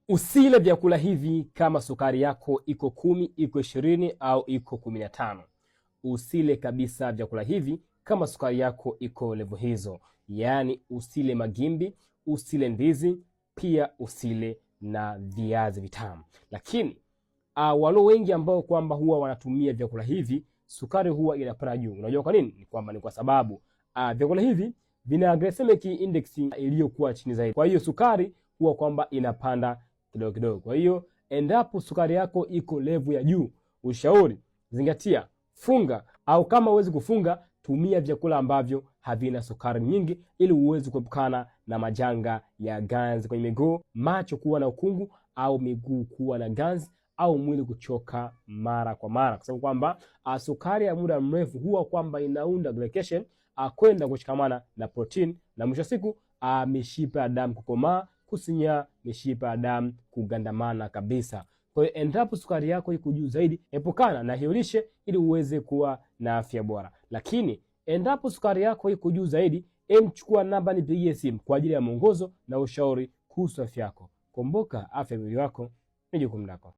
Usile vyakula hivi kama sukari yako iko 10, iko 20 au iko 15. Usile kabisa vyakula hivi kama sukari yako iko level hizo. Yaani usile magimbi, usile ndizi, pia usile na viazi vitamu. Lakini wale wengi ambao kwamba huwa wanatumia vyakula hivi, sukari huwa inapanda juu. Unajua kwa nini? Ni kwa sababu vyakula hivi vina glycemic index iliyokuwa chini zaidi. Kwa hiyo sukari huwa kwamba inapanda kidogo kidogo. Kwa hiyo endapo sukari yako iko level ya juu, ushauri zingatia, funga, au kama huwezi kufunga, tumia vyakula ambavyo havina sukari nyingi ili uweze kuepukana na majanga ya ganzi kwenye miguu, macho kuwa na ukungu, au miguu kuwa na ganzi, au mwili kuchoka mara kwa mara. Kwa sababu kwamba sukari ya muda mrefu huwa kwamba inaunda glycation kwenda kushikamana na protein, na mwisho siku mishipa ya damu kukomaa, kusinya, mishipa ya damu kugandamana kabisa. Kwa hiyo endapo sukari yako iko juu zaidi, epukana na hiyo lishe ili uweze kuwa na afya bora. Lakini endapo sukari yako iko juu zaidi, chukua namba nipigie simu kwa ajili ya mwongozo na ushauri kuhusu afya yako. Kumbuka, afya ya mwili wako ni jukumu lako.